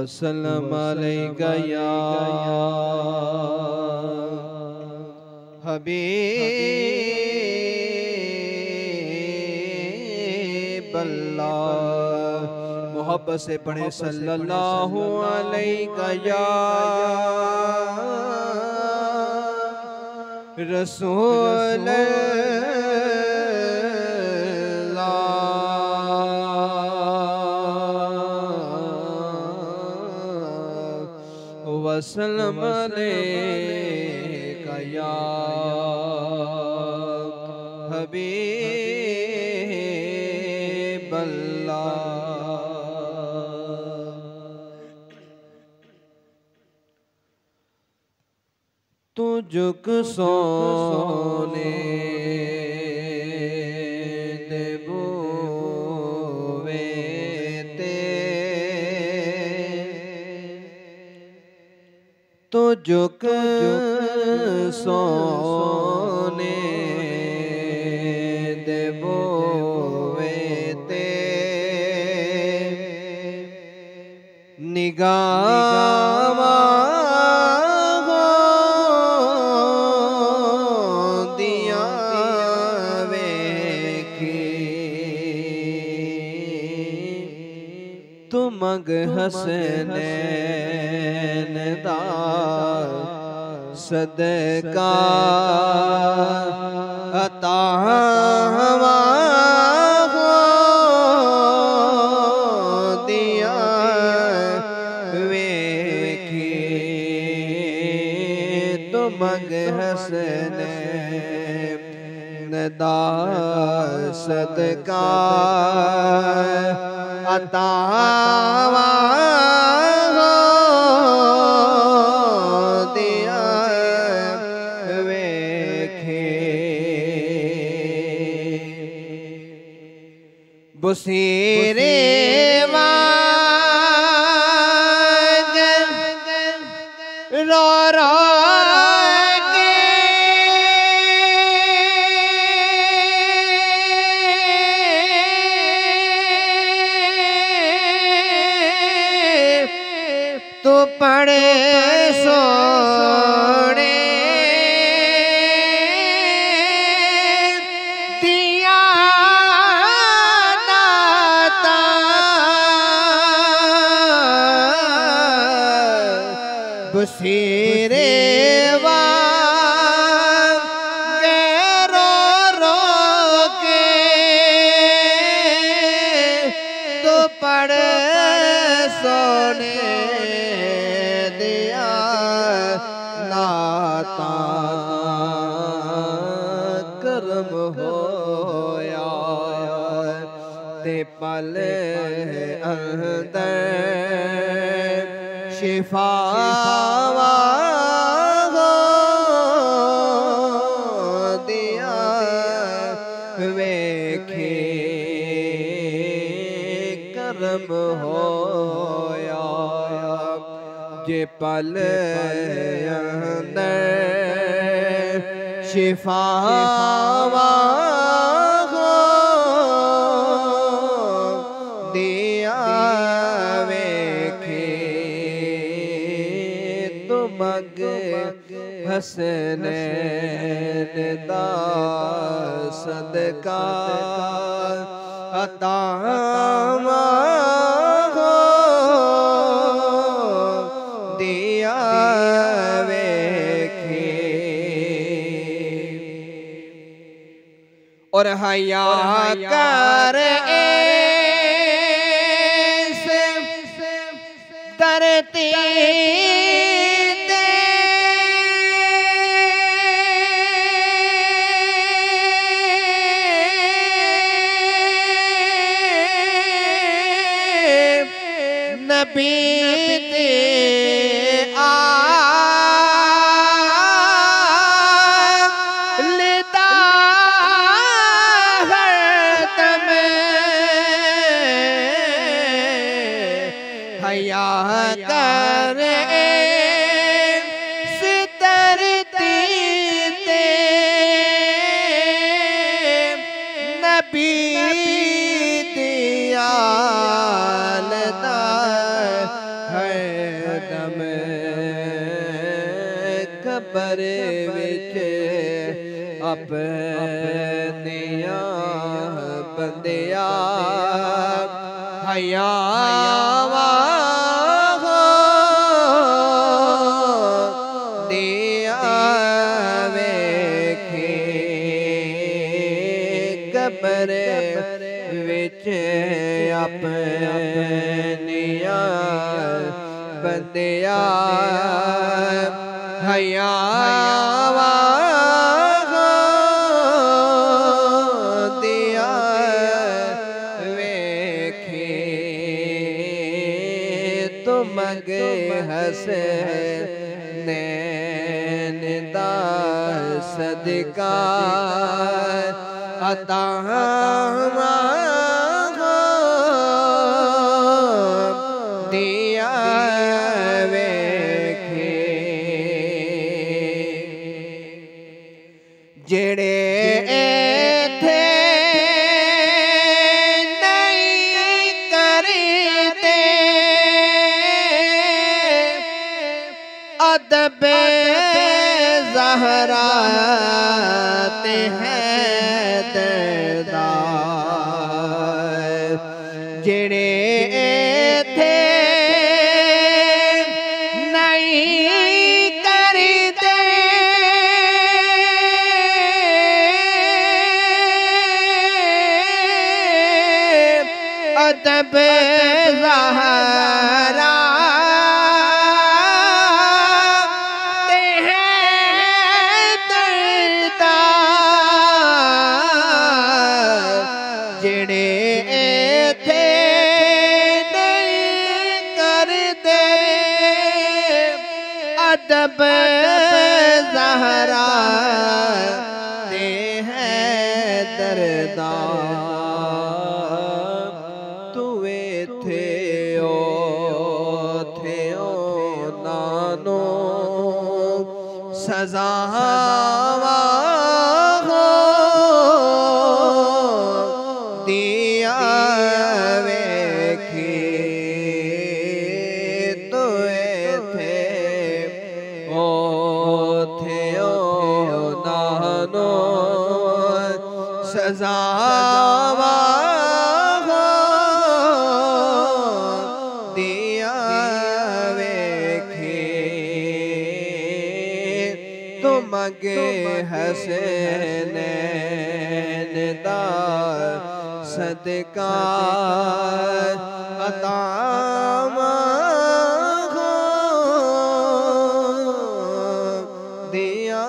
वसल्लम अलैका या हबीब अल्लाह। मोहब्बत से पढ़े सल्लल्लाहु अलैका या रसूल वसल्लम अलैका या हबीब अल्लाह। तुझक सोने तुझक सोने देबोवेते निगामा दिया वेखी तुम मग हसनैन दा सदका अता दिया वेखी तो मग हसनैन दा सदका अता बुसीरे वाग रो रो के तो पड़े सोने बुसीरे वागे रो रो के तो पड़ सोने दिया नाता करम होया ते पल अंदर शिफा दिया वेखे करम होया जे पल अंदर शिफा दिया मग हसनैन दा सदका अता दिया वेखे और हया कर ऐसे धरती नबी आ लेता हरदम हया कर सितरती ते नबी दिया है कबर विच अपनिया बंदिया हयावा दिया वेखे कबर विच अपनिया बंदिया हयावा दिया वेखे तुम अगे हसे नैन दा सदका अता दिया वेखे जेड़े थे नहीं करते अदब ज़हरा ते हैं दरदार जेड़े थे नहीं करते अदब ज़हरा ते हैं दरदार जेड़े थे नहीं करते अदब ज़हरा ते हैं दरदार तुवे थे ओ नानो सजावा दिया वेखे तुवे थे ओ नानो सजावा दिया वेखे तुम अगे हसनैन दा सदका अता दिया